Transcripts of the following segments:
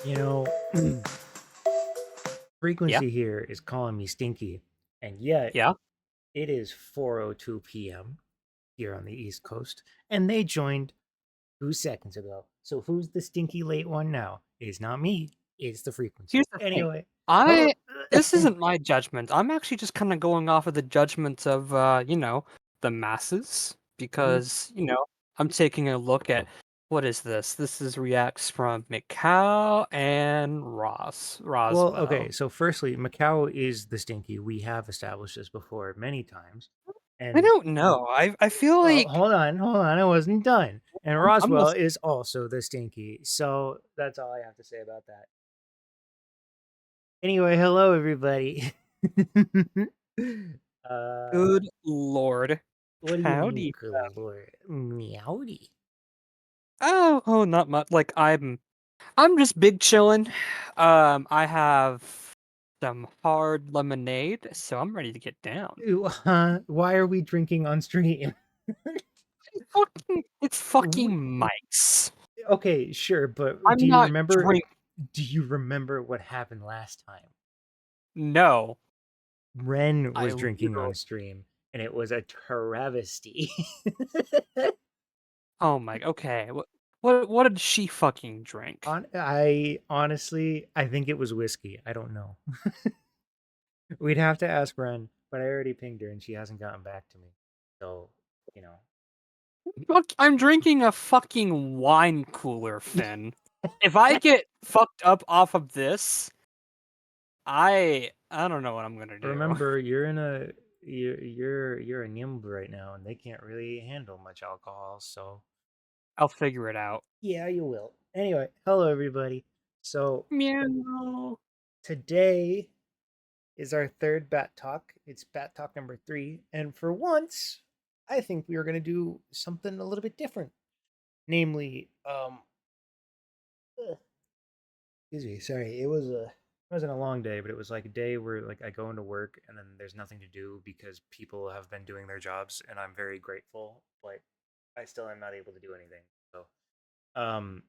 You know, Yeah, frequency here is calling me stinky, and yet yeah. it is 4:02 p.m. here on the East Coast, and they joined 2 seconds ago. So who's the stinky late one now? It's not me. It's the frequency. Here's the thing. Anyway, hello. I this isn't my judgment. I'm actually just kind of going off of the judgments of the masses Mhm. because, I'm taking a look at what is this? This is reacts from Mikau and Well, okay. Roswell. So firstly, Macau is the stinky. We have established this before many times, I and don't know. I feel well, like hold on. I wasn't done. And I'm Roswell listening. is also the stinky. So that's all I have to say about that. Anyway, hello everybody. uh, Good lord. what do you mean, Howdy. good lord? Meowdy. Oh, not much. Like I'm just big chillin'. I have some hard lemonade, so I'm ready to get down. Why are we drinking on stream? It's fucking mics. Okay, sure, but I'm not drink. do you remember what happened last time? No, Ren I was drinking literally. on stream and it was a travesty. Oh my. Okay. What did she fucking drink? I honestly, I think it was whiskey. I don't know. We'd have to ask Ren, but I already pinged her and she hasn't gotten back to me. So, you know. Fuck, I'm drinking a fucking wine cooler, Finn. If I get fucked up off of this, I don't know what I'm gonna do. Remember, you're a nimb right now and they can't really handle much alcohol, so I'll figure it out. yeah, you will. Anyway, hello everybody. So, Meow. today is our third Bat Talk. It's Bat Talk number 3, and for once, I think we are going to do something a little bit different. Namely, excuse me, sorry. It wasn't a long day, but it was like a day where like I go into work and then there's nothing to do because people have been doing their jobs and I'm very grateful, but I still am not able to do anything. Um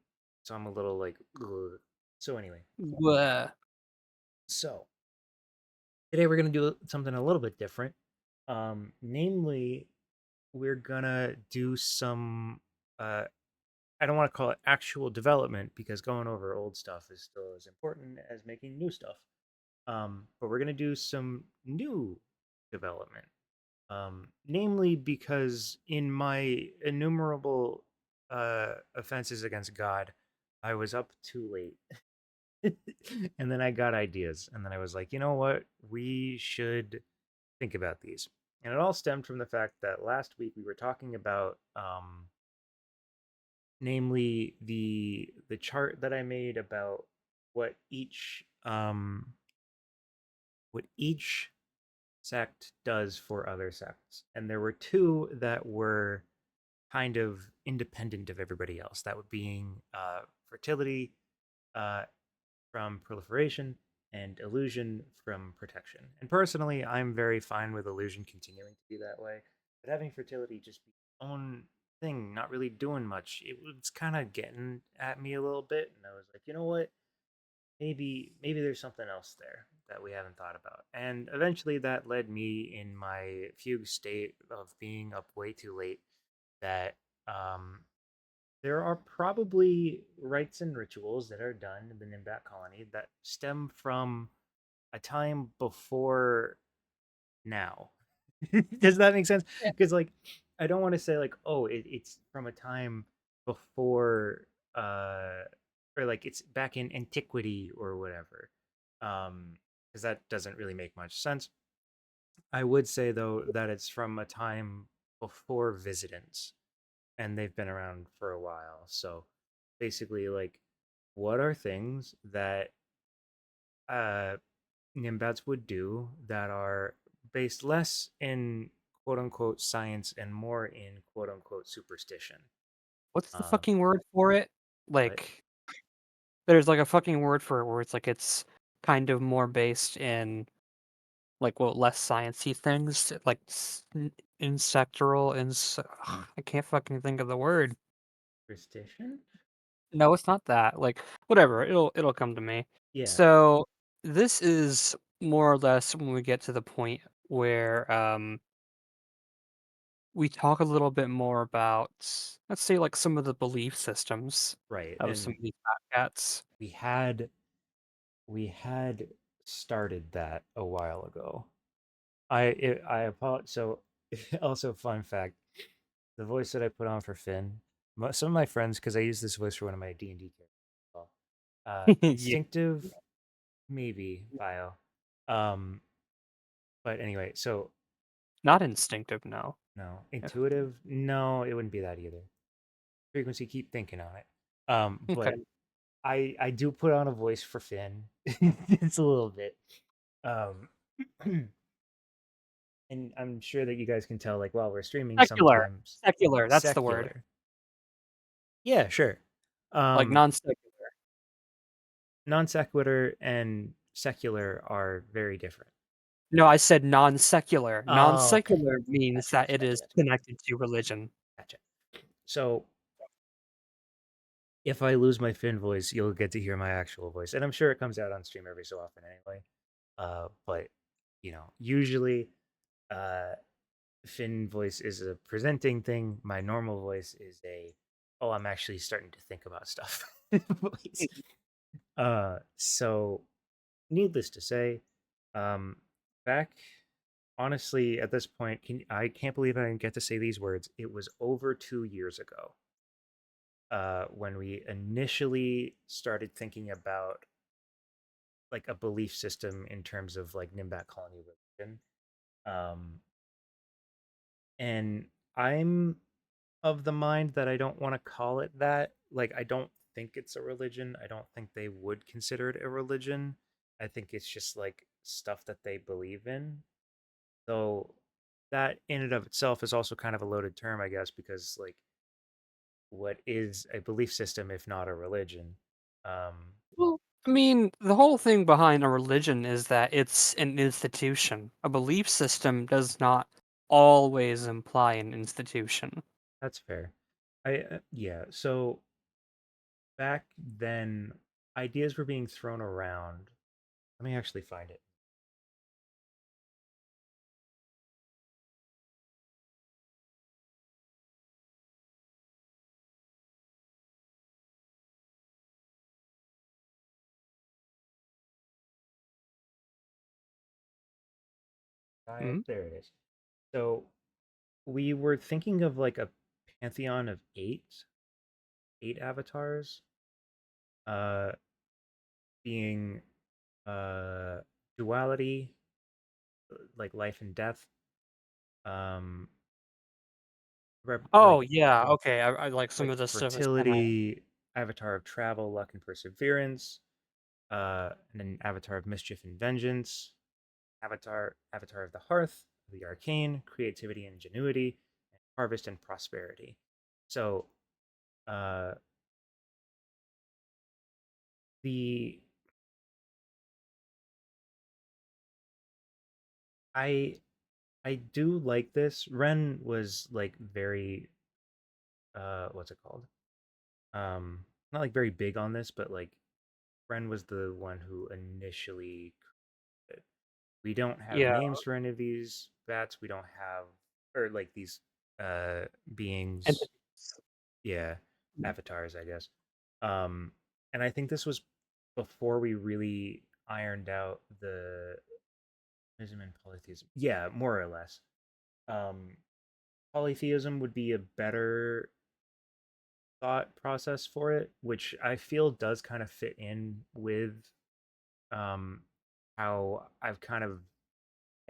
so I'm a little like ugh. So anyway, Bleh. so today we're going to do something a little bit different. Namely, we're going to do some uh I don't want to call it actual development because going over old stuff is still as important as making new stuff. But we're gonna do some new development. Namely because in my innumerable offenses against God, I was up too late. And then I got ideas, and then I was like, you know what? We should think about these. And it all stemmed from the fact that last week we were talking about namely the chart that I made about what each sect does for other sects. And there were two that were kind of independent of everybody else. That would being fertility uh, from proliferation and illusion from protection. And personally, I'm very fine with illusion continuing to be that way. But having fertility just be its own thing, not really doing much, it was kind of getting at me a little bit. And I was like, you know what? Maybe there's something else there that we haven't thought about. And eventually that led me in my fugue state of being up way too late that um there are probably rites and rituals that are done in the Nimbat colony that stem from a time before now. Does that make sense? Yeah. Because like I don't want to say like, oh, it's from a time before uh or like it's back in antiquity or whatever. Because that doesn't really make much sense. I would say though that it's from a time before visitants and they've been around for a while. So basically like what are things that uh Nimbats would do that are based less in quote unquote science and more in quote unquote superstition. What's the Um, fucking word for it? but Like, there's like a fucking word for it where it's like it's kind of more based in like what less sciencey things, like insectoral. I can't fucking think of the word. superstition? No, it's not that. Like whatever, it'll come to me. Yeah, So this is more or less when we get to the point where we talk a little bit more about, let's say, like some of the belief systems right. of some And of these fat cats. we had we had started that a while ago. I apologize. So also fun fact, the voice that I put on for Finn, some of my friends, because I use this voice for one of my D&D characters as well. Yeah, Instinctive, maybe bio. Um, but anyway, so not instinctive, no. no. Yeah. Intuitive? No, it wouldn't be that either. Frequency, keep thinking on it. Okay. But I do put on a voice for Finn. It's a little bit. Um and I'm sure that you guys can tell like while we're streaming Secular. sometimes Secular, that's the word. secular. Yeah, sure. Like Um non-secular. non sequitur and secular are very different. No, I said non-secular. Oh, okay. Non-secular means Gotcha, that gotcha, it gotcha, is gotcha, connected to religion. gotcha. So if I lose my Finn voice, you'll get to hear my actual voice. And I'm sure it comes out on stream every so often anyway. But usually uh Finn voice is a presenting thing. My normal voice is a oh, I'm actually starting to think about stuff voice. So needless to say, um back honestly at this point, I can't believe I didn't get to say these words. It was over 2 years ago when we initially started thinking about like a belief system in terms of like Nimbat colony religion. Um, and I'm of the mind that I don't want to call it that. Like, I don't think it's a religion. I don't think they would consider it a religion. I think it's just like stuff that they believe in. Though that in and of itself is also kind of a loaded term, I guess, because like what is a belief system if not a religion? Um, Well, I mean, the whole thing behind a religion is that it's an institution. A belief system does not always imply an institution. that's fair. Yeah. So back then, ideas were being thrown around. Let me actually find it. Mm? There it is. So we were thinking of like a pantheon of eight avatars, uh, being uh, duality, like life and death, um, like Oh, yeah, okay, I like some like of this stuff is kinda fertility, avatar of travel, luck and perseverance, and then avatar of mischief and vengeance, avatar of the hearth, the arcane, creativity and ingenuity, and harvest and prosperity. So uh, the I I do like this. Ren was like very what's it called? Not like very big on this, but like Ren was the one who initially created it. We don't have yeah. names for any of these bats. We don't have or like these uh beings. Entities. Yeah, avatars, I guess. Um and I think this was before we really ironed out the ism and polytheism. Yeah, more or less. Um, Polytheism would be a better thought process for it, which I feel does kind of fit in with um, how I've kind of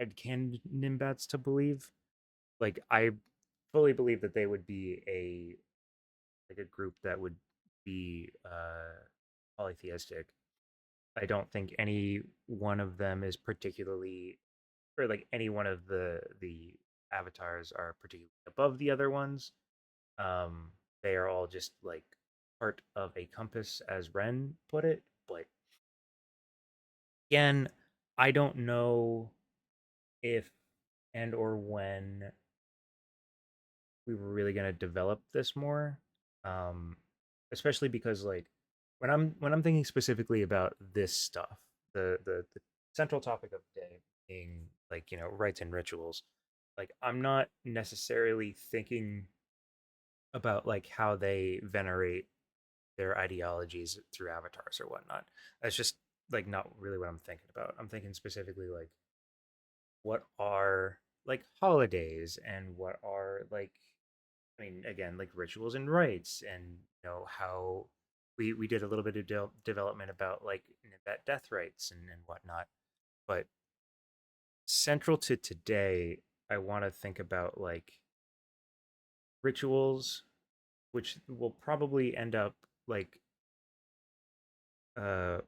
headcanoned Nimbats to believe. Like I fully believe that they would be a like a group that would be polytheistic. I don't think any one of them is particularly, or like any one of the avatars are particularly above the other ones. Um, they are all just like part of a compass, as Ren put it. But again, I don't know if and or when we were really going to develop this more. Um, Especially because like when I'm thinking specifically about this stuff, the central topic of the day being like, rites and rituals, like I'm not necessarily thinking about like how they venerate their ideologies through avatars or whatnot. That's just like not really what I'm thinking about. I'm thinking specifically like what are like holidays and what are like, I mean, again, like rituals and rites, and how we did a little bit of development about like that death rites and whatnot. But central to today, I want to think about like rituals, which will probably end up like uh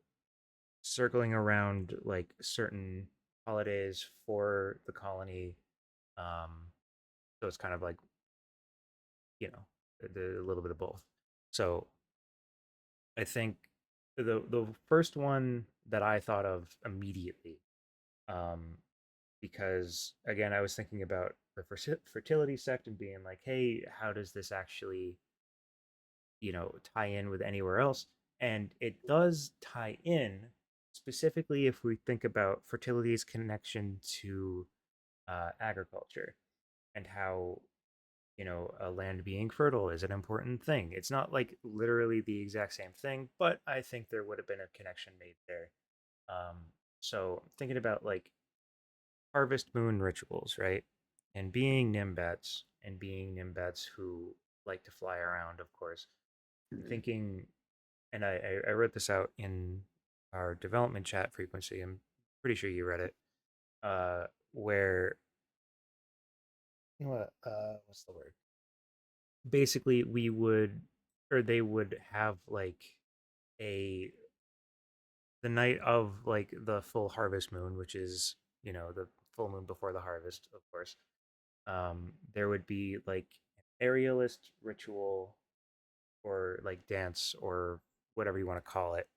circling around like certain holidays for the colony. Um, so it's kind of like, you know, a little bit of both. So I think the first one that I thought of immediately, um, because again, I was thinking about the fertility sect and being like, hey, how does this actually, tie in with anywhere else? And it does tie in, specifically if we think about fertility's connection to agriculture and how a land being fertile is an important thing. It's not like literally the exact same thing, but I think there would have been a connection made there. Um, so thinking about like harvest moon rituals, right? And being Nimbats who like to fly around, of course. Thinking, and I wrote this out in our development chat frequency. I'm pretty sure you read it. Where what's the word? Basically, we would, or they would have like a the night of like the full harvest moon, which is the full moon before the harvest, of course. There would be like an aerialist ritual or like dance or whatever you want to call it,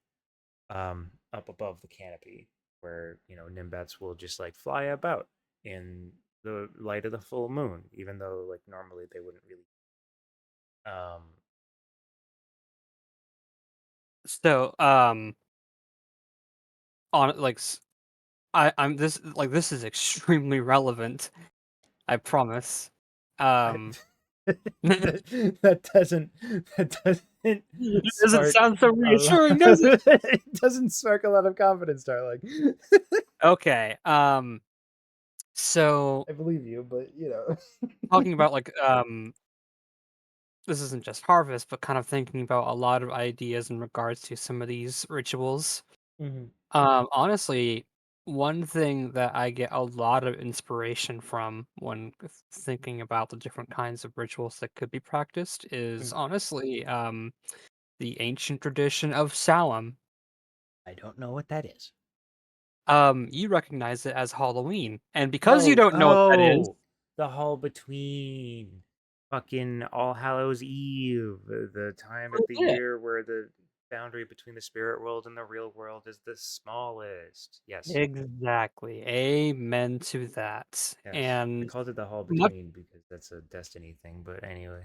up above the canopy, where Nimbats will just like fly about in the light of the full moon, even though like normally they wouldn't really. Um, So, on like I'm this is extremely relevant. I promise. I, Um, that doesn't that doesn't it doesn't spark sound so a lot. reassuring, does it? It doesn't spark a lot of confidence, darling. Okay. So I believe you, but talking about this isn't just harvest, but kind of thinking about a lot of ideas in regards to some of these rituals. Mhm, Honestly, one thing that I get a lot of inspiration from when thinking about the different kinds of rituals that could be practiced is mhm. honestly the ancient tradition of Salem. I don't know what that is. You recognize it as Halloween, and because you Oh, don't know what that is, the hall between fucking All Hallows Eve, the time of the yeah, year where the boundary between the spirit world and the real world is the smallest. Yes, exactly. Amen to that. yes. I And called it the hall much, between because that's a Destiny thing, but anyway.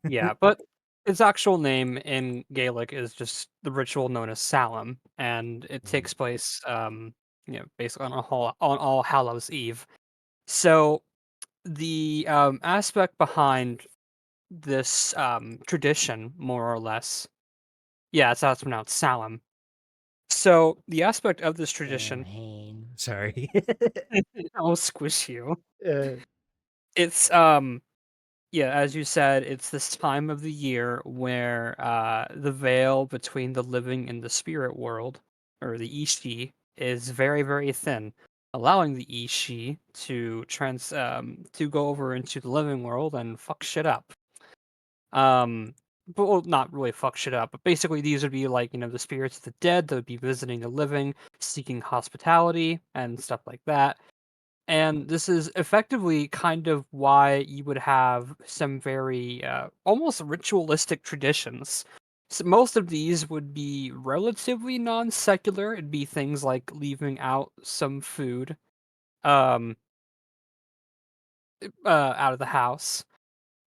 yeah, but its actual name in Gaelic is just the ritual known as Salem, and it Mhm, takes place, basically on All Hallows Eve. So the aspect behind this tradition, more or less, yeah, that's how it's pronounced, Salem. So the aspect of this tradition, Samhain. Sorry. I'll squish you. It's yeah, as you said, it's this time of the year where the veil between the living and the spirit world, or the Ishi, is very, very thin, allowing the Ishi to go over into the living world and fuck shit up. Um, but well, not really fuck shit up, but basically these would be like, the spirits of the dead that would be visiting the living, seeking hospitality and stuff like that. And this is effectively kind of why you would have some very almost ritualistic traditions. So most of these would be relatively non-secular. It'd be things like leaving out some food um, out of the house,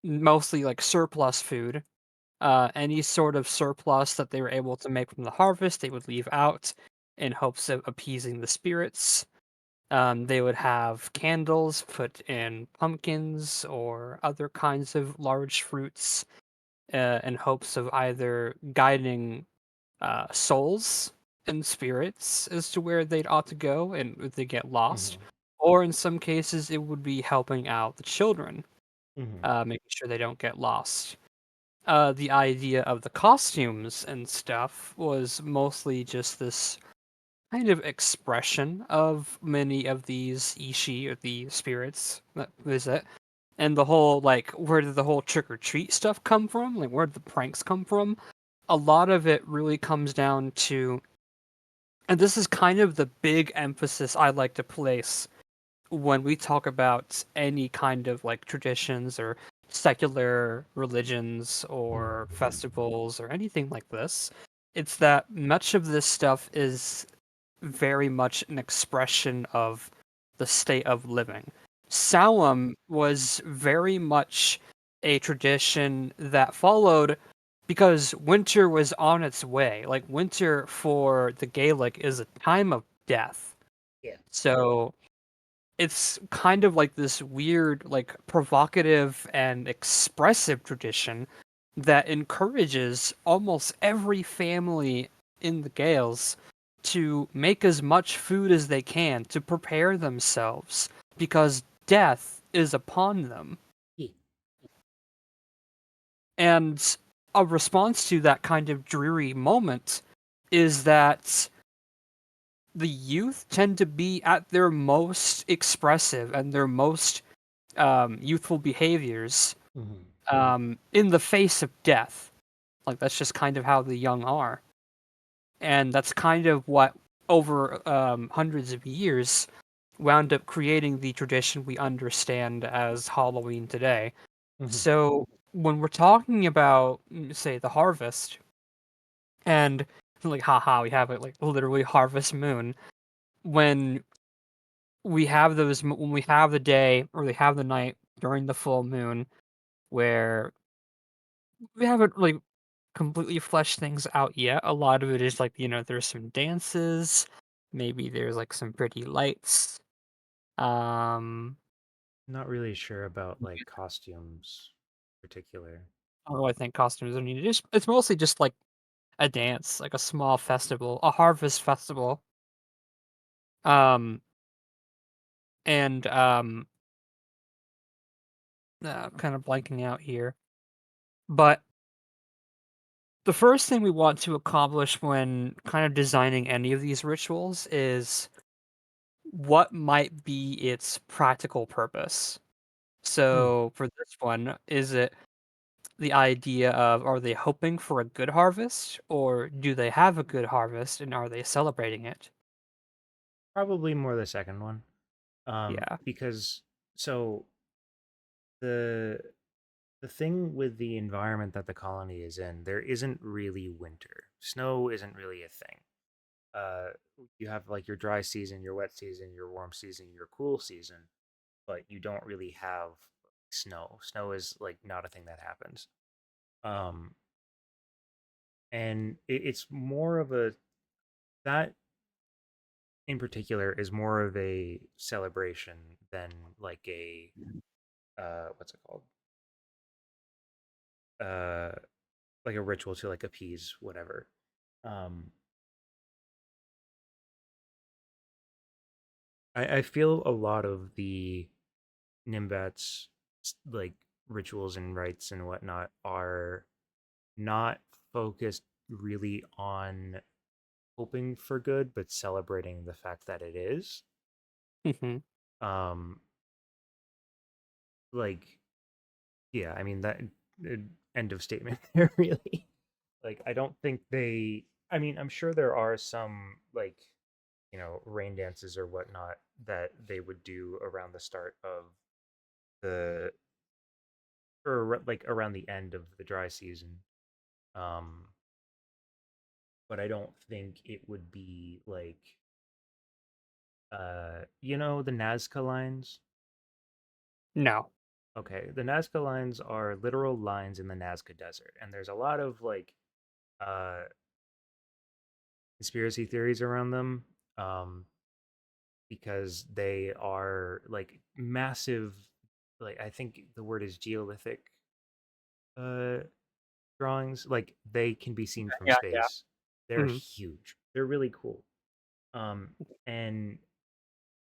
mostly like surplus food. Any sort of surplus that they were able to make from the harvest, they would leave out in hopes of appeasing the spirits. They would have candles put in pumpkins or other kinds of large fruits in hopes of either guiding souls and spirits as to where they'd ought to go and if they get lost, Hmm. or in some cases, it would be helping out the children, Hmm. making sure they don't get lost. The idea of the costumes and stuff was mostly just this kind of expression of many of these ishi or the spirits that visit. And the whole like where did the whole trick or treat stuff come from? Like where did the pranks come from? A lot of it really comes down to, and this is kind of the big emphasis I like to place when we talk about any kind of like traditions or secular religions Hmm. or festivals or anything like this. It's that much of this stuff is very much an expression of the state of living. Samhain was very much a tradition that followed because winter was on its way. Like winter for the Gaelic is a time of death. Yeah. So it's kind of like this weird, like provocative and expressive tradition that encourages almost every family in the Gales to make as much food as they can to prepare themselves because death is upon them. Yeah. And a response to that kind of dreary moment is that the youth tend to be at their most expressive and their most youthful behaviors Hmm. in the face of death. Like that's just kind of how the young are, and that's kind of what over hundreds of years wound up creating the tradition we understand as Halloween today. Hmm. So when we're talking about, say, the harvest, and like, haha, we have it like literally harvest moon. When when we have the day or they have the night during the full moon, where we haven't really completely fleshed things out yet. A lot of it is like, there's some dances, maybe there's like some pretty lights. Um, Not really sure about like costumes in particular. I don't really think costumes are needed. It's mostly just like a dance, like a small festival, a harvest festival. Um, and kind of blanking out here, but the first thing we want to accomplish when kind of designing any of these rituals is what might be its practical purpose. Hmm. So for this one, is it the idea of are they hoping for a good harvest or do they have a good harvest and are they celebrating it? Probably more the second one. Yeah. Because so the the thing with the environment that the colony is in, there isn't really winter. Snow isn't really a thing. Uh, you have like your dry season, your wet season, your warm season, your cool season, but you don't really have snow. Snow is like not a thing that happens. Um, and it's more of a that in particular is more of a celebration than like a what's it called? Uh, like a ritual to like appease whatever. Um, I feel a lot of the Nimbats like rituals and rites and whatnot are not focused really on hoping for good, but celebrating the fact that it is. Hmm. Um, like, yeah, I mean that uh, end of statement there. Really, like, I don't think they. I mean, I'm sure there are some like rain dances or whatnot that they would do around the start of the or like around the end of the dry season. Um, but I don't think it would be like the Nazca lines. No. Okay, the Nazca lines are literal lines in the Nazca Desert, and there's a lot of like uh conspiracy theories around them. Because they are like massive, like I think the word is geolithic uh drawings. Like they can be seen from Yeah, yeah. space. They're Hmm. huge. They're really cool. And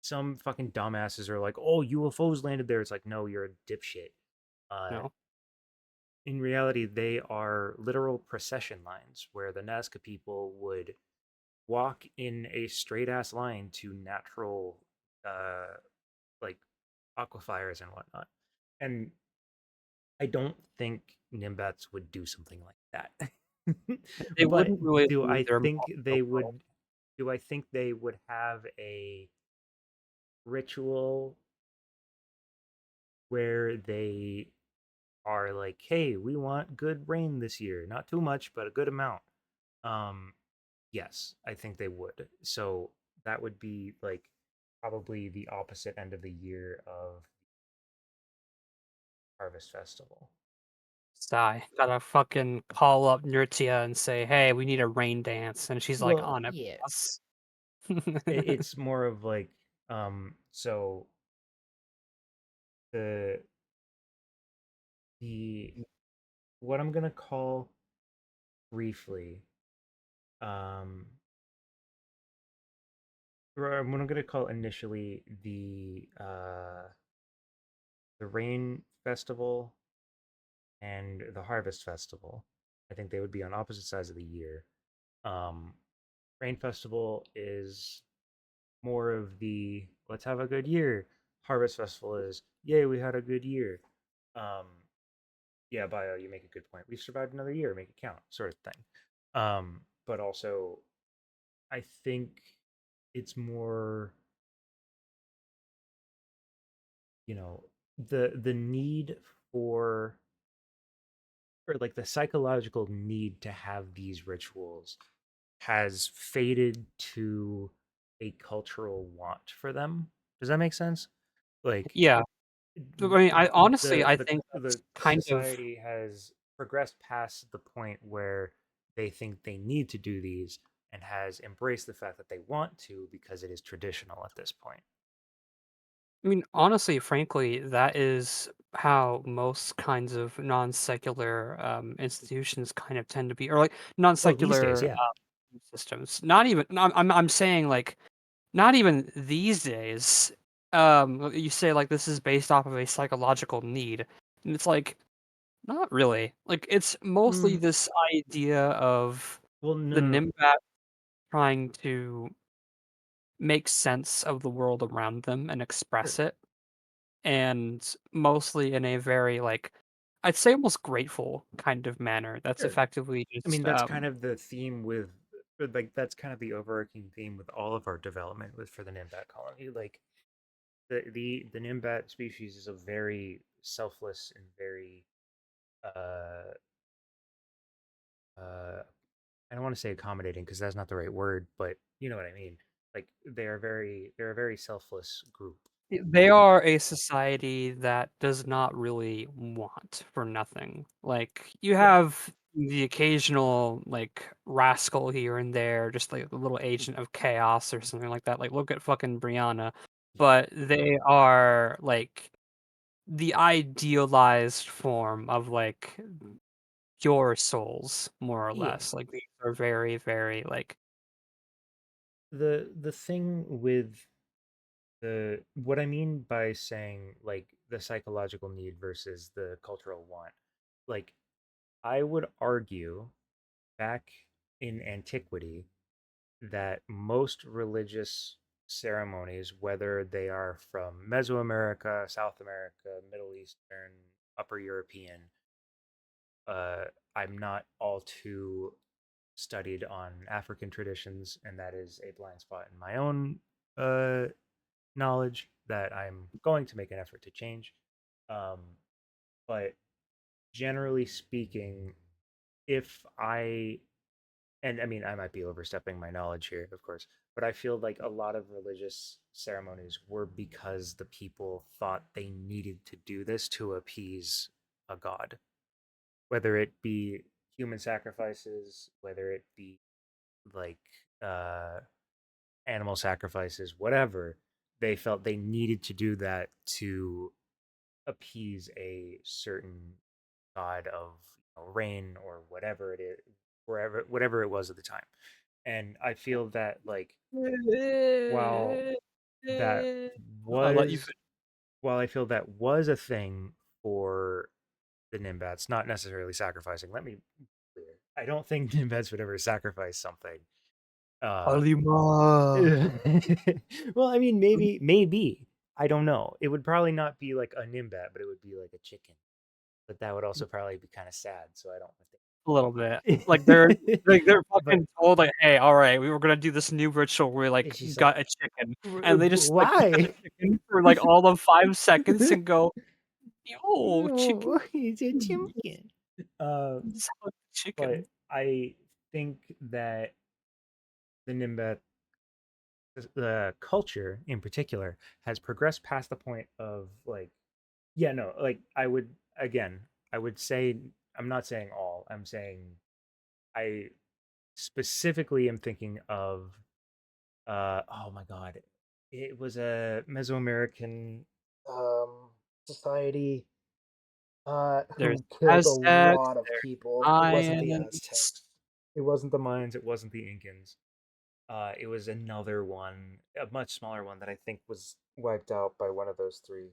some fucking dumbasses are like, "Oh, UFOs landed there." It's like, no, you're a dipshit. Uh, No. in reality, they are literal procession lines where the Nazca people would walk in a straight ass line to natural, uh, like aquifers and whatnot. And I don't think Nimbats would do something like that. They But wouldn't really do leave I their mark think on the they world. would? Do I think they would have a ritual where they are like, "Hey, we want good rain this year. Not too much, but a good amount." Um, yes, I think they would. So that would be like probably the opposite end of the year of Harvest Festival. Sigh. Gotta fucking call up Nurtia and say, "Hey, we need a rain dance," and she's like, Well, "On it, yeah, boss." it's more of like so the the what I'm gonna call briefly um or what I'm gonna call initially the rain festival and the harvest festival. I think they would be on opposite sides of the year. Um, Rain festival is more of the let's have a good year. Harvest festival is yay, we had a good year. Um, yeah, bio, you make a good point. We've survived another year, make it count, sort of thing. But also, I think it's more, you know, the need for or like the psychological need to have these rituals has faded to a cultural want for them. Does that make sense? Like Yeah. I mean, I honestly, the I the think the that's kind of society has progressed past the point where they think they need to do these and has embraced the fact that they want to because it is traditional at this point. I mean, honestly, frankly, that is how most kinds of non-secular, institutions kind of tend to be, or, like, Oh, these days, non-secular, yeah. systems. Not even no, I'm saying, like, not even these days. You say, like, this is based off of a psychological need, and it's like, not really. Like, it's mostly Mm, this idea of well, no, the no, no. Nimbat trying to make sense of the world around them and Sure. express it, and mostly in a very, like, I'd say almost grateful kind of manner that's Sure. effectively I mean, just, that's kind of the theme with, or like, that's kind of the overarching theme with all of our development with for the Nimbat colony. Like, the Nimbat species is a very selfless and very uh uh I don't want to say accommodating because that's not the right word, but you know what I mean. Like they're a very selfless group. they are a society that does not really want for nothing. Like, you Right. have the occasional, like, rascal here and there, just like a little agent of chaos or something like that. Like, look at fucking Brianna. Yeah. But they are, like, the idealized form of, like, pure souls, more or Yeah. less. Like, these are very, very, like, The thing with the what I mean by saying like the psychological need versus the cultural want, like I would argue back in antiquity that most religious ceremonies, whether they are from Mesoamerica, South America, Middle Eastern, Upper European, uh, I'm not all too studied on African traditions, and that is a blind spot in my own uh, knowledge that I'm going to make an effort to change. Um, but generally speaking, if I and I mean, I might be overstepping my knowledge here, of course, but I feel like a lot of religious ceremonies were because the people thought they needed to do this to appease a god, whether it be human sacrifices, whether it be like uh, animal sacrifices, whatever. They felt they needed to do that to appease a certain god of rain or whatever it is, wherever whatever it was at the time. And I feel that like while that I'll let you was while I feel that was a thing for the Nimbats, not necessarily sacrificing. Let me be clear. I don't think Nimbats would ever sacrifice something. Uh, Kalima. well, I mean, maybe. I don't know. It would probably not be like a Nimbat, but it would be like a chicken. But that would also probably be kind of sad. So I don't A little bit. Like think. they're But fucking told like, "Hey, all right, we were gonna do this new ritual where we like it's just like, got a chicken," and they just like look at the why? chicken for like all of 5 seconds and go, "Yo, chicken, No, it's a chicken. Uh, but chicken." I think that the Nimbat, the culture in particular, has progressed past the point of like, yeah, no, like I would again, I would say I'm not saying all. I'm saying I specifically am thinking of oh my god, it was a Mesoamerican um society There's who killed a Aztecs, lot of there's people. It wasn't the Mayans. Aztecs. It wasn't the Mayans. It wasn't the Incans. It was another one, a much smaller one that I think was wiped out by one of those three.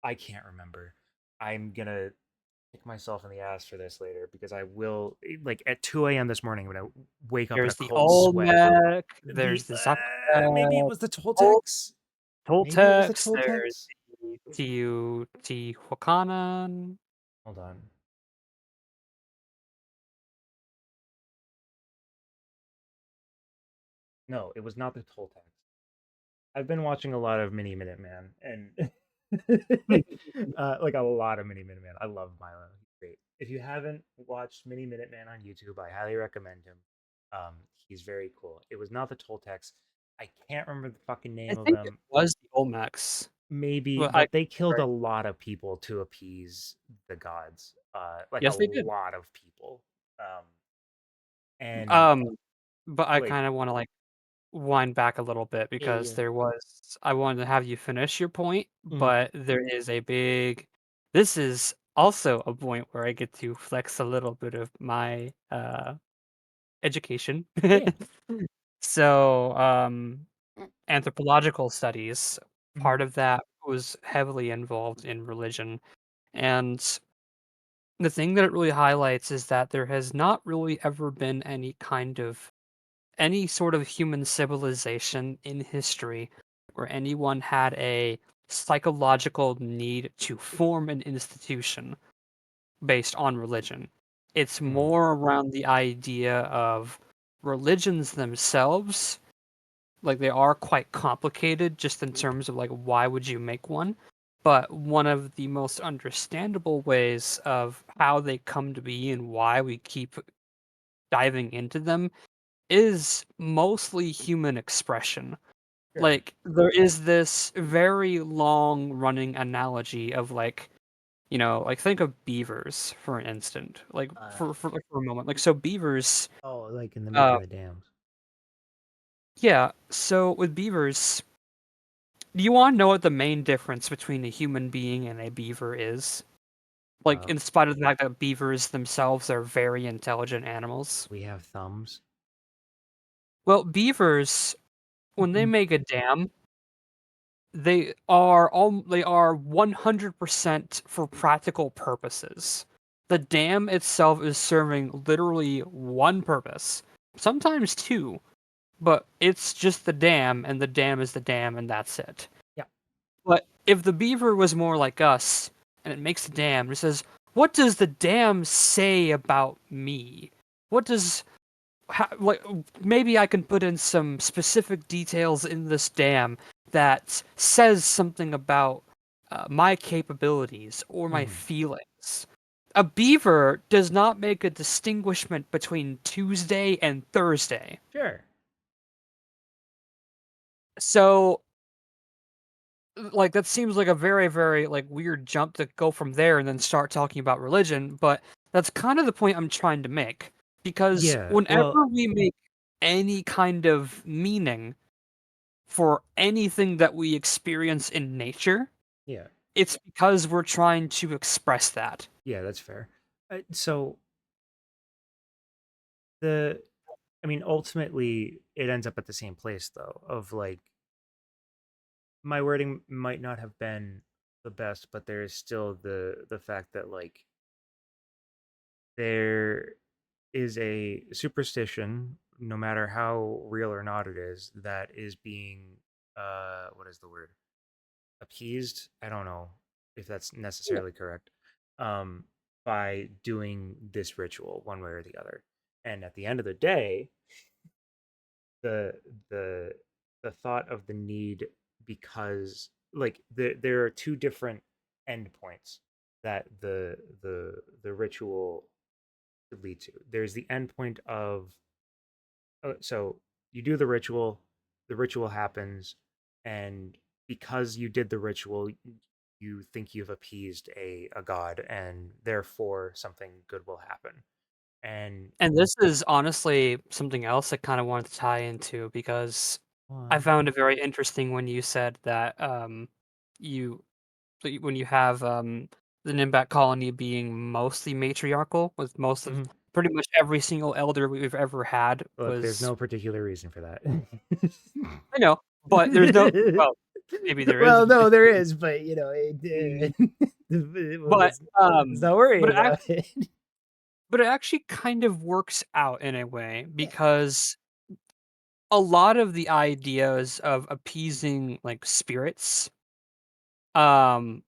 I can't remember. I'm gonna kick myself in the ass for this later because I will like at 2 a.m. this morning when I wake up in a There's the cold sweat. Olmec, The there's the maybe it Zuccotti, was the Tol Toltecs. Maybe it was the Toltecs, there's Toltecs. the Teotihuacanan. Hold on. No, it was not the Toltecs. I've been watching a lot of Mini Minute Man and like a lot of Mini Minute Man. I love Milo. He's great. If you haven't watched Mini Minute Man on YouTube, I highly recommend him. He's very cool. It was not the Toltecs. I can't remember the fucking I name of think it them. was the Olmecs. Maybe, Well, I but they killed right. a lot of people to appease the gods. Like a Yes, they did. lot of people. Um, and Um, but I like, kinda wanna, like, wind back a little bit yeah, because yeah. there was I wanted to have you finish your point, Mhm. but there is a big this is also a point where I get to flex a little bit of my, education. Yeah. So, anthropological studies, Mhm. part of that was heavily involved in religion, and the thing that it really highlights is that there has not really ever been any sort of human civilization in history where anyone had a psychological need to form an institution based on religion. It's Mhm. more around the idea of religions themselves. Like they are quite complicated just in terms of like why would you make one? But one of the most understandable ways of how they come to be and why we keep diving into them is mostly human expression. Sure. Like there is this very long running analogy of like, like think of beavers for an instant. Like Uh, for a moment. Like so beavers oh, like in the uh making the dams. yeah, so with beavers, do you want to know what the main difference between a human being and a beaver is? Like Uh, in spite of the fact that beavers themselves are very intelligent animals. we have thumbs. Well, beavers when they make a dam, they are 100% for practical purposes. The dam itself is serving literally one purpose, sometimes two, but it's just the dam, and the dam is the dam, and that's it. Yeah. But if the beaver was more like us, and it makes a dam, it says, "What does the dam say about me? What does like maybe I can put in some specific details in this dam that says something about my capabilities or my Hmm. feelings." A beaver does not make a distinguishment between Tuesday and Thursday. Sure. So, like, that seems like a very, very like weird jump to go from there and then start talking about religion, but that's kind of the point I'm trying to make. Because Yeah. Well. whenever we make any kind of meaning for anything that we experience in nature, Yeah. it's because we're trying to express that. Yeah. That's fair. So the, I mean, ultimately, it ends up at the same place, though. Of like, my wording might not have been the best, but there is still the fact that like there is a superstition, no matter how real or not it is, that is being what is the word? Appeased. I don't know if that's Yeah. necessarily correct. Um, by doing this ritual one way or the other. And at the end of the day, the the the thought of the need, because like there are two different endpoints that the ritual could lead to. There's the endpoint of so you do the ritual happens, and because you did the ritual, you think you've appeased a god, and therefore something good will happen. And And this is honestly something else I kind of wanted to tie into because I one, found it very interesting when you said that you when you have the Nimbat colony being mostly matriarchal, with most of mhm. pretty much every single elder we've ever had Look, there's was no particular reason for that. I know, but there's no well, maybe there is Well, a no, there particular is, but you know, reason, well, but let's not worry but it about actually it. but it actually kind of works out in a way because a lot of the ideas of appeasing like spirits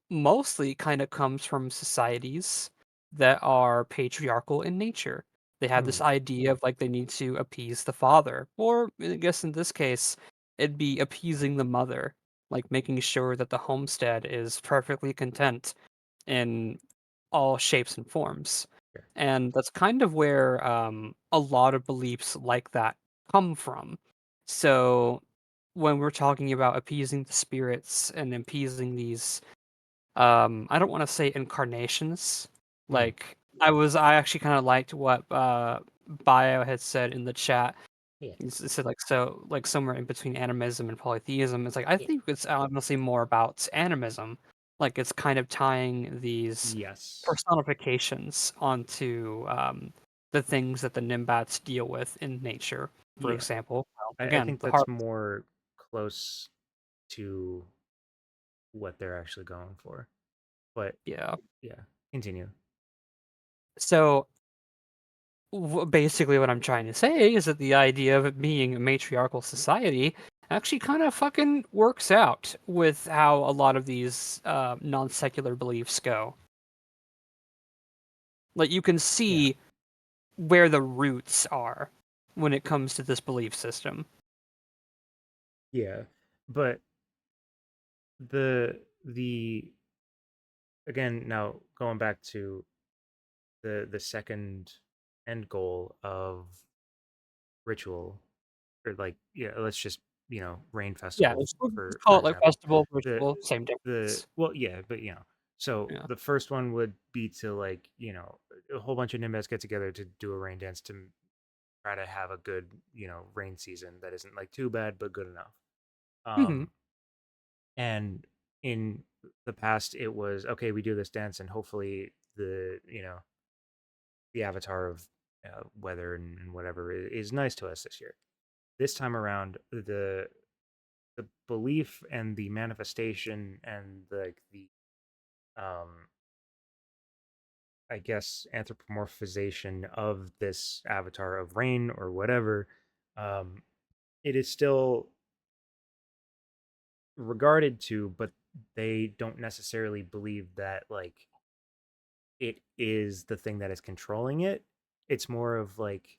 mostly kind of comes from societies that are patriarchal in nature. They have this Hmm. idea of like they need to appease the father, or I guess in this case, it'd be appeasing the mother, like making sure that the homestead is perfectly content in all shapes and forms. Sure. And that's kind of where a lot of beliefs like that come from. So when we're talking about appeasing the spirits and appeasing these I don't want to say incarnations. Hmm. Like I actually kind of liked what Bio had said in the chat. Yeah. He said like so like somewhere in between animism and polytheism. It's like I Yeah. think it's honestly more about animism. Like it's kind of tying these Yes. personifications onto the things that the Nimbats deal with in nature. For Yeah. example, well, I again, think the that's harp. more close to what they're actually going for. But Yeah. yeah, continue. So basically what I'm trying to say is that the idea of it being a matriarchal society actually kind of fucking works out with how a lot of these non-secular beliefs go. Like you can Yeah. see where the roots are when it comes to this belief system. Yeah. But the again, now going back to the second end goal of ritual, or like, yeah, let's just, rain Yeah, festival let's for call it like example. festival, The ritual, same the difference. well, yeah, but so Yeah. the first one would be to, like, a whole bunch of nimbus get together to do a rain dance to try to have a good, rain season that isn't like too bad but good enough. Hmm. And in the past, it was okay, we do this dance and hopefully the avatar of weather and whatever is nice to us this year. This time around, the the belief and the manifestation and the um I guess anthropomorphization of this avatar of rain or whatever, um, it is still regarded to, but they don't necessarily believe that like it is the thing that is controlling it. It's more of like,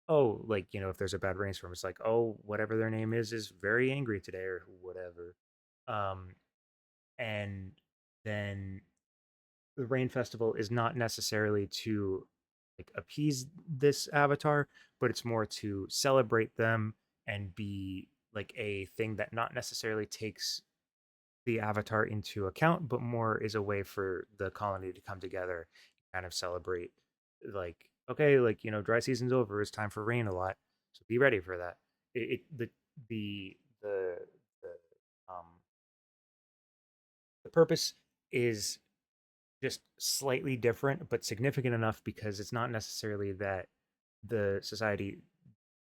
oh, like, if there's a bad rainstorm, it's like, oh, whatever their name is very angry today or whatever. Um, and then the Rain Festival is not necessarily to like appease this avatar, but it's more to celebrate them and be like a thing that not necessarily takes the avatar into account, but more is a way for the colony to come together and kind of celebrate like, okay, like, dry season's over, it's time for rain a lot. So be ready for that. It the the the um the purpose is just slightly different, but significant enough because it's not necessarily that the society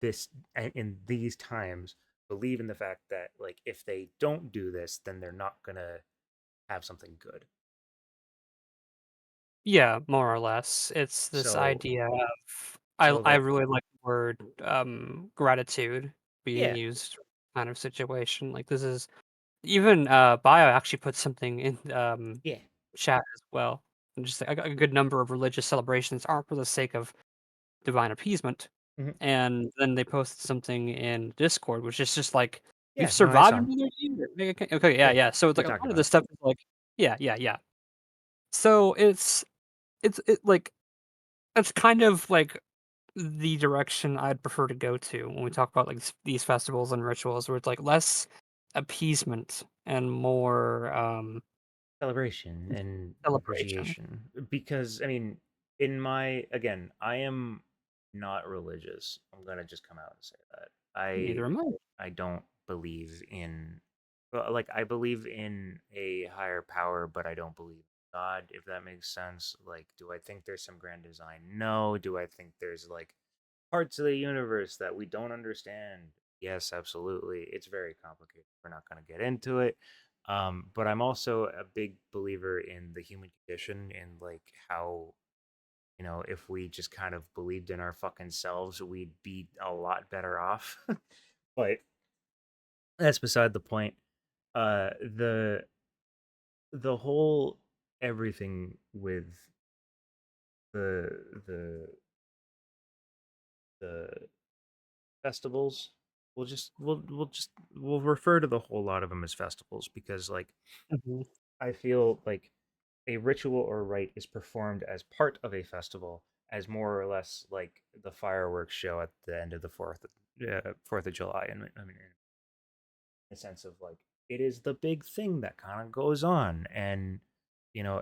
this in these times believe in the fact that like if they don't do this, then they're not gonna have something good. Yeah, more or less. It's this So idea of so I like really like the word gratitude being yeah, used kind of situation. Like this is even Bio actually put something in yeah, chat as well. And just a good number of religious celebrations aren't for the sake of divine appeasement. mhm, And then they posted something in Discord, which is just like, "You've yeah. No, I survived saw him. another year?" Okay, yeah, Yeah, yeah. So it's we like a talked lot of about this it. stuff is like, yeah, yeah, yeah. So like it's kind of like the direction I'd prefer to go to when we talk about like these festivals and rituals, where it's like less appeasement and more Celebration and celebration. appreciation, because I mean, in my again, I am not religious. I'm gonna just come out and say that Neither am I. I don't believe in, well, like I believe in a higher power, but I don't believe in God, if that makes sense. Like, do I think there's some grand design? No. Do I think there's like parts of the universe that we don't understand? Yes, absolutely. It's very complicated. We're not going to get into it. But I'm also a big believer in the human condition and like how, if we just kind of believed in our fucking selves, we'd be a lot better off. But that's beside the point. The whole everything with the the the festivals, we'll refer to the whole lot of them as festivals because like Mhm. I feel like a ritual or rite is performed as part of a festival, as more or less like the fireworks show at the end of the Fourth of July. And I mean, in the sense of like it is the big thing that kind of goes on, and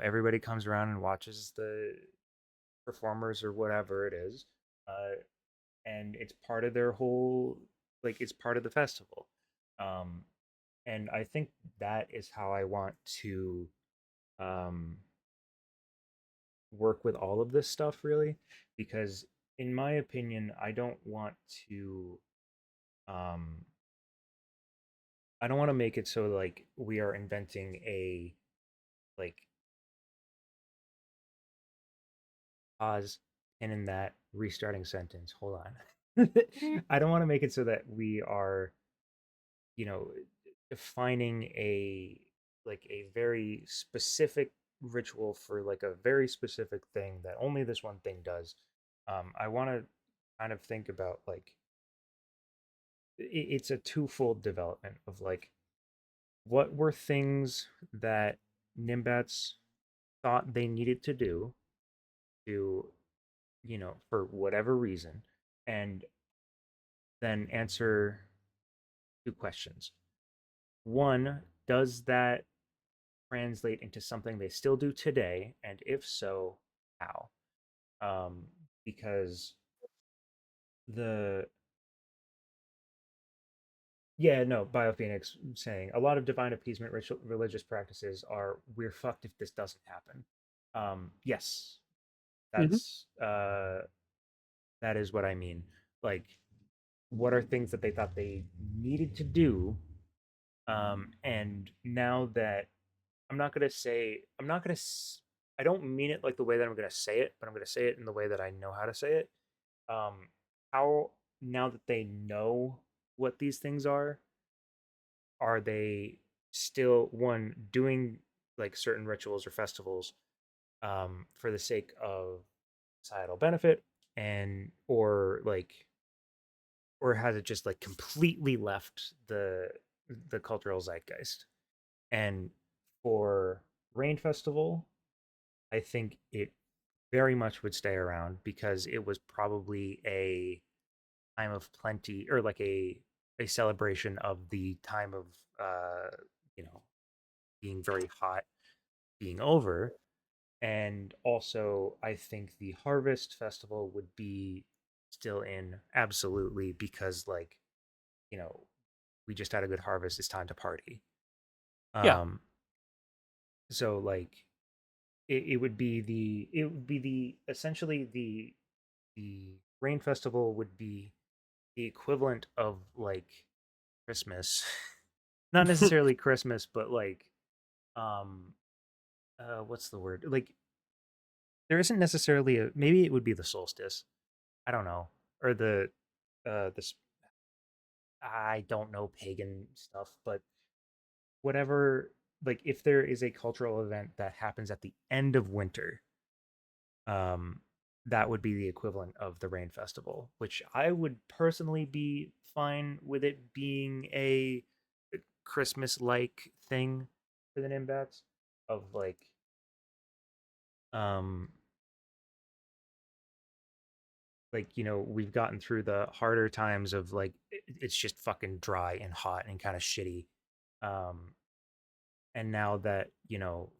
everybody comes around and watches the performers or whatever it is, uh, and it's part of their whole like it's part of the festival. Um, and I think that is how I want to um, work with all of this stuff really, because in my opinion, to um, I don't want to make it so like we are inventing a like pause and in that restarting sentence. Hold on. I don't want to make it so that we are, you know, defining a very specific ritual for like a very specific thing that only this one thing does. I want to kind of think about like it's a twofold development of like what were things that Nimbats thought they needed to do to, for whatever reason, and then answer two questions. One, does that translate into something they still do today? And if so, how? Um, because the yeah, no, Biophoenix saying a lot of divine appeasement religious practices are we're fucked if this doesn't happen. Yes, Mhm. that's that is what I mean. Like, what are things that they thought they needed to do And now that I'm not gonna, I don't mean it like the way that I'm gonna say it, but I'm gonna say it in the way that I know how to say it. Um, how now that they know what these things are they still one doing like certain rituals or festivals for the sake of societal benefit and or has it just like completely left the cultural zeitgeist? And for Rain Festival, I think it very much would stay around because it was probably a time of plenty or like a celebration of the time of uh you know being very hot being over. And also I think the Harvest Festival would be still in absolutely because like you know we just had a good harvest, it's time to party. Yeah. um so like it would be the essentially the Rain Festival would be the equivalent of like Christmas. Not necessarily Christmas, but like um what's the word? Like there isn't necessarily a maybe it would be the solstice. I don't know. Or the this I don't know pagan stuff, but whatever like if there is a cultural event that happens at the end of winter, um that would be the equivalent of the Rain Festival, which I would personally be fine with it being a Christmas like thing for the Nimbats of um we've gotten through the harder times of like it's just fucking dry and hot and kind of shitty. um and now that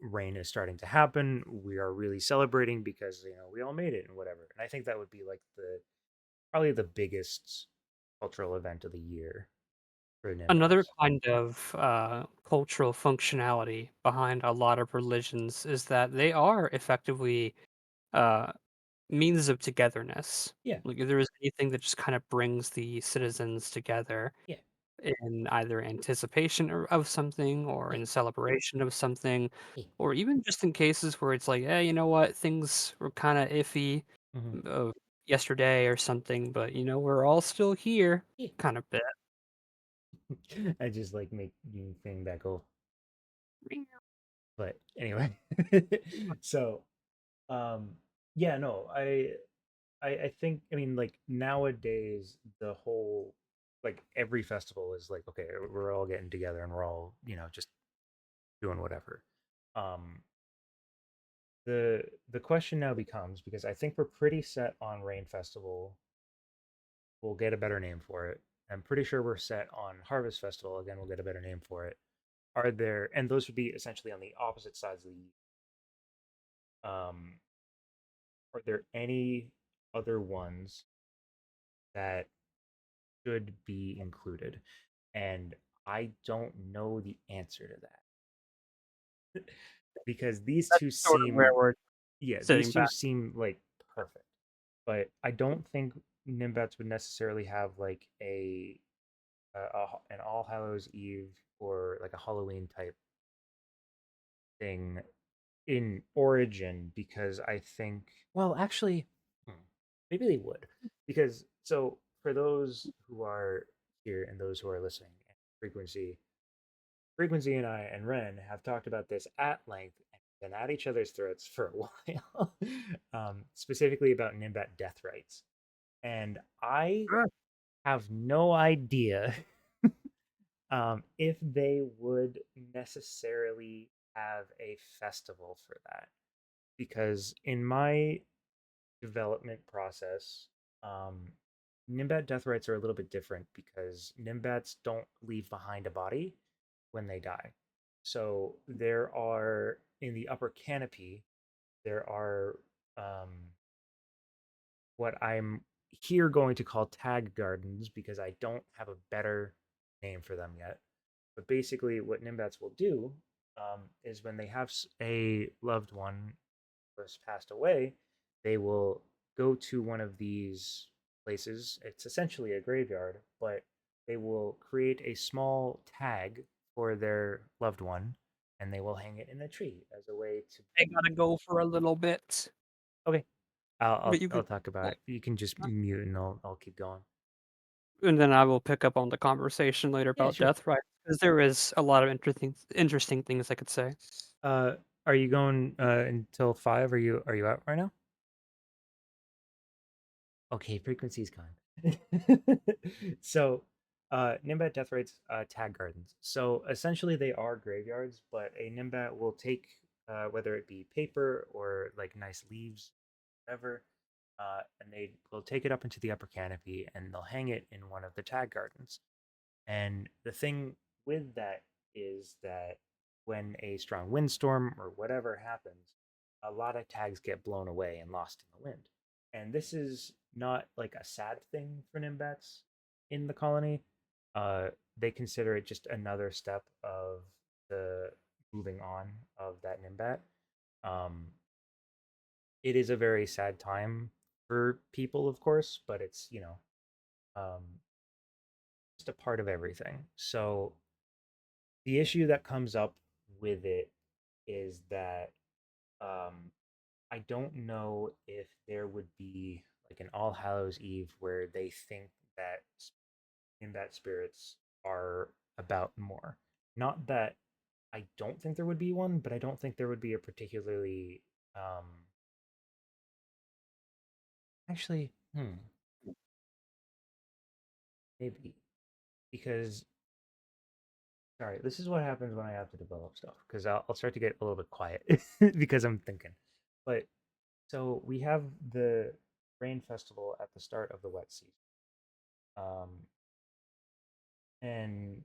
rain is starting to happen, we are really celebrating because we all made it and whatever. And I think that would be like the probably the biggest cultural event of the year for Another Nimbats. kind of cultural functionality behind a lot of religions is that they are effectively uh, means of togetherness. Yeah, Like if there is anything that just kind of brings the citizens together yeah, in either anticipation of something or yeah, in celebration of something, yeah. or even just in cases where it's like, hey, you know what, things were kind of iffy Hmm. uh, yesterday or something, but we're all still here, Yeah. kind of bit. I just like make you thing that go. But anyway, so um yeah, no, I think I mean like nowadays the whole like every festival is like okay, we're all getting together and we're all just doing whatever. um the question now becomes, because I think we're pretty set on Rain Festival, we'll get a better name for it. I'm pretty sure we're set on Harvest Festival, again we'll get a better name for it. Are there, and those would be essentially on the opposite sides of the are there any other ones that should be included? And I don't know the answer to that because these That's two sort of where seem, we're yeah, these sitting two back. seem like perfect. But I don't think Nimbats would necessarily have like an All Hallows Eve or like a Halloween type thing in origin, because I think, well, actually, hmm, maybe they would. Because, so for those who are here and those who are listening, Frequency and I and Ren have talked about this at length and been at each other's throats for a while, specifically about Nimbat death rites. And I Sure. have no idea if they would necessarily have a festival for that. Because in my development process, um, Nimbat death rites are a little bit different because Nimbats don't leave behind a body when they die. So there are, in the upper canopy, there are um, what I'm here going to call tag gardens because I don't have a better name for them yet. But basically, what Nimbats will do is when they have a loved one who's passed away, they will go to one of these places. It's essentially a graveyard, but they will create a small tag for their loved one, and they will hang it in a tree as a way to. I gotta go for a little bit, Okay, but you I'll could, talk about it. You can just mute, and I'll keep going. and then I will pick up on the conversation later Yeah, about sure. death rights because there is a lot of interesting things I could say. Uh, are you going until 5? Are you out right now? Okay, frequency's gone. So, Nimbat death rates tag gardens. So essentially, they are graveyards, but a Nimbat will take whether it be paper or like nice leaves, whatever, and they will take it up into the upper canopy and they'll hang it in one of the tag gardens. And the thing with that is that when a strong windstorm or whatever happens, a lot of tags get blown away and lost in the wind. And this is not like a sad thing for Nimbats in the colony. They consider it just another step of the moving on of that Nimbat. Um, it is a very sad time for people, of course, but it's, um, just a part of everything. So the issue that comes up with it is that um, I don't know if there would be like an All Hallows Eve where they think that Imbat spirits are about more. Not that I don't think there would be one, but I don't think there would be a particularly actually, maybe because sorry, this is what happens when I have to develop stuff because I'll start to get a little bit quiet because I'm thinking. But so we have the rain festival at the start of the wet season, um, and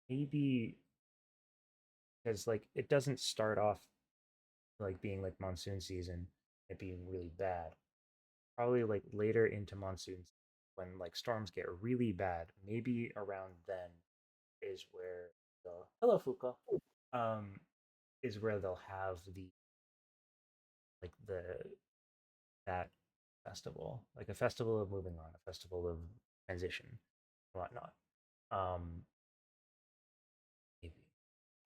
maybe because like it doesn't start off like being like monsoon season, it being really bad. Probably like later into monsoons when like storms get really bad. Maybe around then is where the hello Fuka um is where they'll have the like the that festival, like a festival of moving on, a festival of transition, whatnot. Um, maybe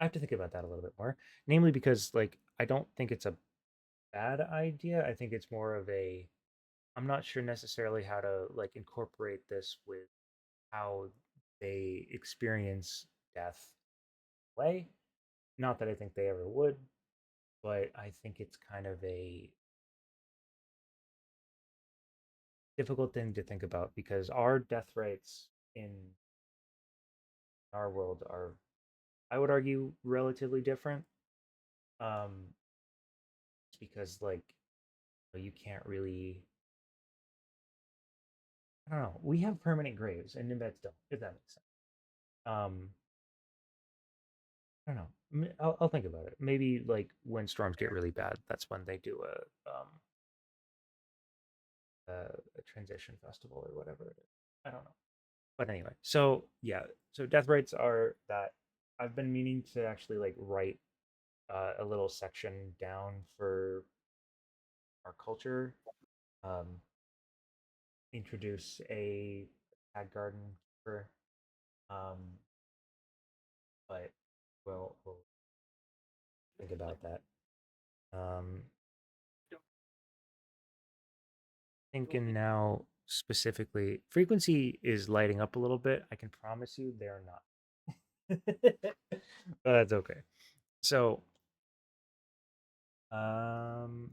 I have to think about that a little bit more. Namely, because like I don't think it's a bad idea. I think it's more of a I'm not sure necessarily how to like incorporate this with how they experience death way. Not that I think they ever would, but I think it's kind of a difficult thing to think about because our death rates in our world are, I would argue, relatively different. Um, it's because like you can't really, I don't know. We have permanent graves and Nimbets don't, if that makes sense. Um, I don't know. I'll think about it. Maybe like when storms get really bad, that's when they do a transition festival or whatever it is. I don't know. But anyway, so yeah, so death rates are that I've been meaning to actually like write a little section down for our culture, um, introduce a tag garden for, um, but we'll think about that. Um, thinking now specifically, frequency is lighting up a little bit. I can promise you they're not. But that's okay. So, um,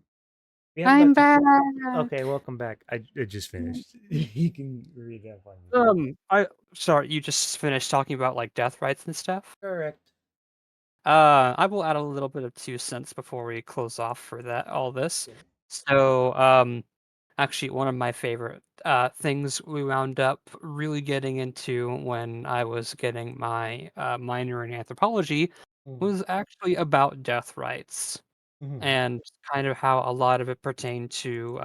we have I'm about 10. back. Okay, welcome back. I just finished. You can read that one. I sorry, you just finished talking about like death rights and stuff. Correct. I will add a little bit of 2 cents before we close off for that all this. Okay. So, actually, one of my favorite things we wound up really getting into when I was getting my minor in anthropology Mm-hmm. was actually about death rights Mm-hmm. and kind of how a lot of it pertained to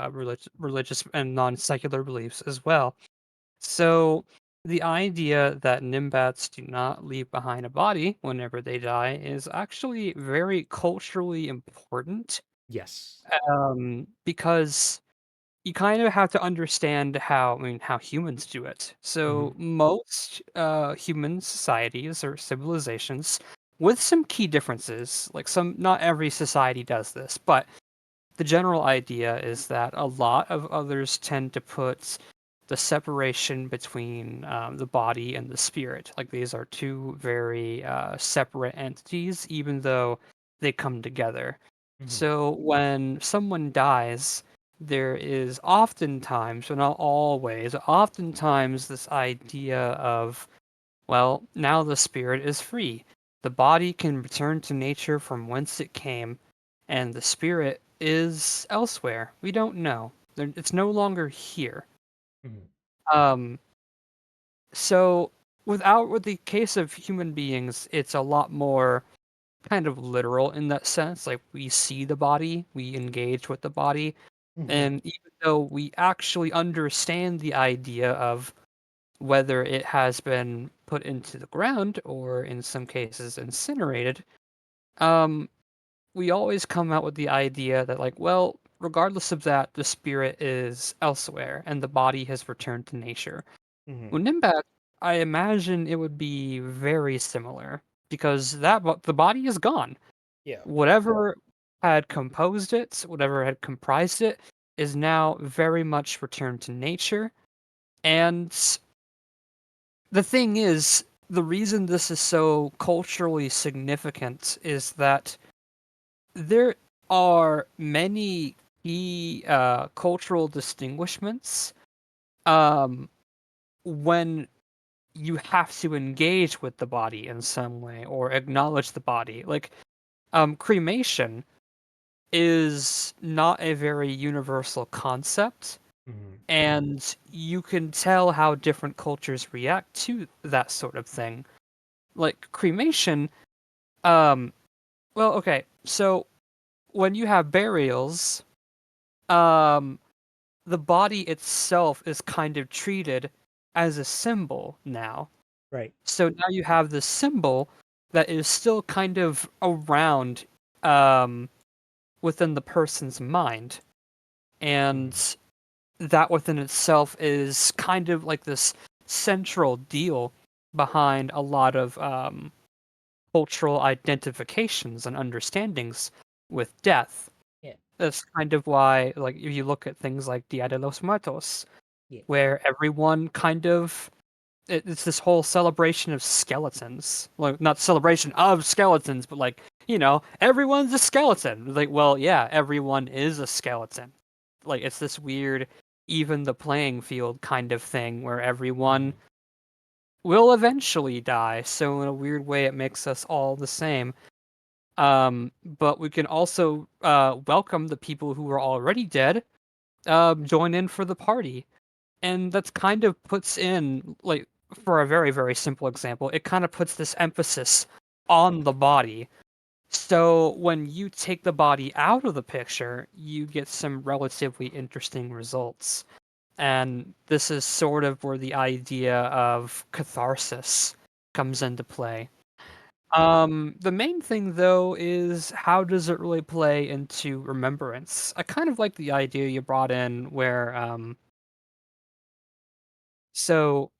religious and non-secular beliefs as well. So, the idea that Nimbats do not leave behind a body whenever they die is actually very culturally important, Yes. because you kind of have to understand how, I mean, how humans do it. Hmm. So most human societies or civilizations, with some key differences, like some, not every society does this, but the general idea is that a lot of others tend to put the separation between the body and the spirit. Like these are two very separate entities, even though they come together. Hmm. So when someone dies, there is oftentimes, but not always, oftentimes this idea of, well, now the spirit is free. The body can return to nature from whence it came, and the spirit is elsewhere. We don't know. It's no longer here. Hmm. Um, so with the case of human beings, it's a lot more kind of literal in that sense. Like we see the body, we engage with the body, Hmm. and even though we actually understand the idea of whether it has been put into the ground or in some cases incinerated, um, we always come out with the idea that, like, well, regardless of that, the spirit is elsewhere and the body has returned to nature. Hmm. With Nimbat, I imagine it would be very similar because the body is gone. Yeah. Whatever had composed it, whatever had comprised it, is now very much returned to nature. And the thing is, the reason this is so culturally significant is that there are many key cultural distinguishments um, when you have to engage with the body in some way or acknowledge the body. Like cremation is not a very universal concept, Hmm. and you can tell how different cultures react to that sort of thing. Like cremation, um, well, okay, so when you have burials, um, the body itself is kind of treated as a symbol now. Right. So now you have this symbol that is still kind of around um, within the person's mind. And Hmm. that within itself is kind of like this central deal behind a lot of cultural identifications and understandings with death. Yeah. That's kind of why, like, if you look at things like Dia de los Muertos, Yeah. where everyone kind of it's this whole celebration of skeletons. Like, not celebration of skeletons, but like, everyone's a skeleton. Like, well, yeah, everyone is a skeleton. Like, it's this weird, even the playing field kind of thing where everyone Hmm. will eventually die. So in a weird way, it makes us all the same. But we can also welcome the people who are already dead, join in for the party. And that's kind of puts in, like, for a very, very simple example, it kind of puts this emphasis on the body. So when you take the body out of the picture, you get some relatively interesting results. And this is sort of where the idea of catharsis comes into play. The main thing though is how does it really play into remembrance? I kind of like the idea you brought in where so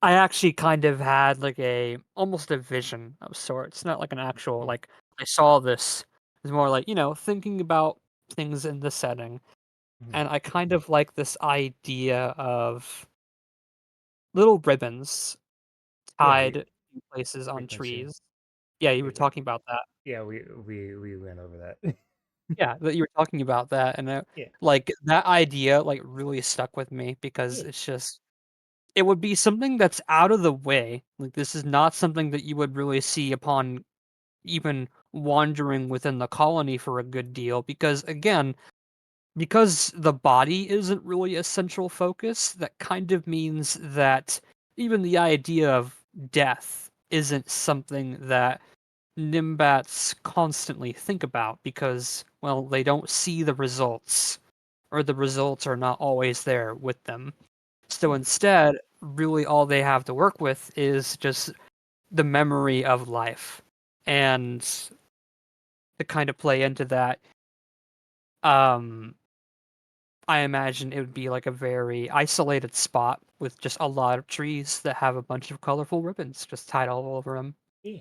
I actually kind of had like a almost a vision of sorts, not like an actual Hmm. like I saw this. It's more like, thinking about things in the setting. Hmm. And I kind of like this idea of little ribbons Yeah. tied in places on Frequency. trees. Yeah, you were Frequency. talking about that. Yeah. We went over that. Yeah, that you were talking about that, and Yeah. like that idea like really stuck with me because Yeah. it's just it would be something that's out of the way. Like this is not something that you would really see upon even wandering within the colony for a good deal because again, because the body isn't really a central focus, that kind of means that even the idea of death isn't something that Nimbats constantly think about because, well, they don't see the results, or the results are not always there with them. So Yeah. instead, really all they have to work with is just the memory of life. And to kind of play into that, um, I imagine it would be like a very isolated spot with just a lot of trees that have a bunch of colorful ribbons just tied all over them. Yeah.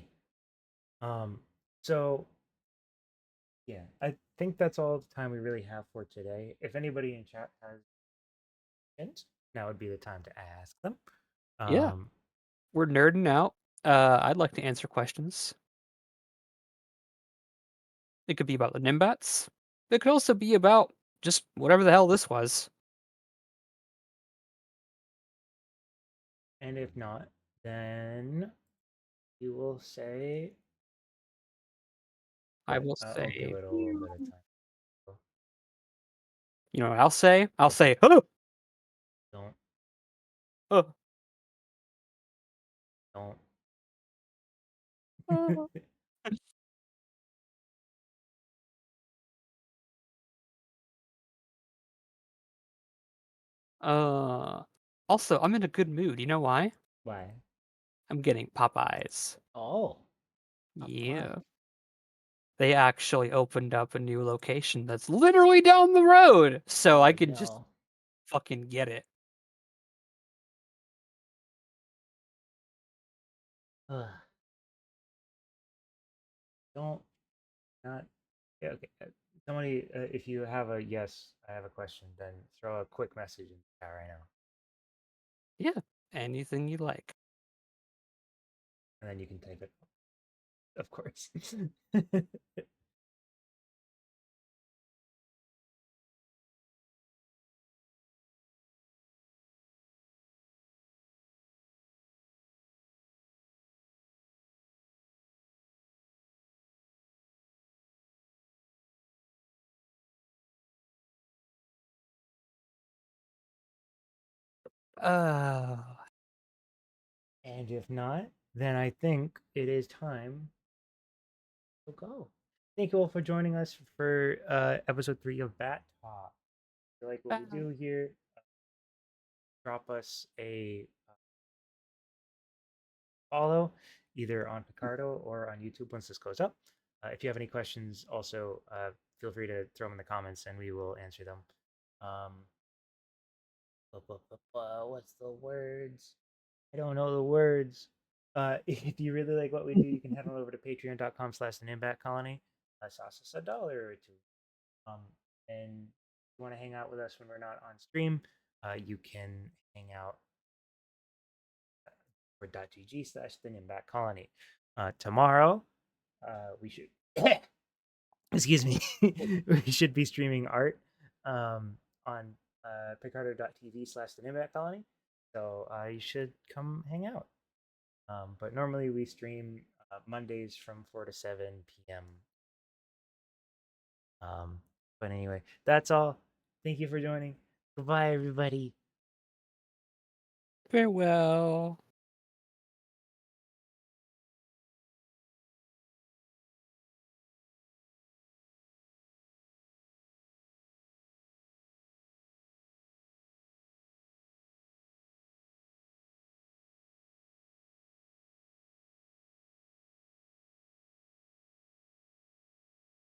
Um, so yeah, I think that's all the time we really have for today. If anybody in chat has questions, now would be the time to ask them. Yeah, Um, we're nerding out. I'd like to answer questions. It could be about the Nimbats. It could also be about just whatever the hell this was. and if not, then you will say I what? will We'll give say, it a little bit of time. So you know what I'll say? I'll what's say, oh, don't oh, don't oh. Uh, also, I'm in a good mood. You know why? why? I'm getting Popeyes. Oh, a pie. Yeah. They actually opened up a new location that's literally down the road, so I Oh can just no. fucking get it. Ugh, don't not. Yeah, okay. Somebody, if you have a yes, I have a question, then throw a quick message in the chat right now, Yeah, anything you like. and then you can type it, of course. Uh, And if not, then I think it is time to go. Thank you all for joining us for episode 3 of Bat Talk. If you like what we uh, do here, drop us a follow either on Picardo or on YouTube once this goes up. If you have any questions, also feel free to throw them in the comments and we will answer them. Um, what's the words? I don't know the words. If you really like what we do, you can head on over to patreon.com/slash the Nimbat Colony. Sauce us $1 or two. Um, and if you want to hang out with us when we're not on stream, you can hang out for .gg/slash the Nimbat Colony. Tomorrow, we should excuse me, we should be streaming art on picardo.tv/slash the Nimbat Colony. So you should come hang out. But normally we stream Mondays from 4 to 7 p.m. Um, but anyway, that's all. Thank you for joining. Goodbye, everybody. farewell.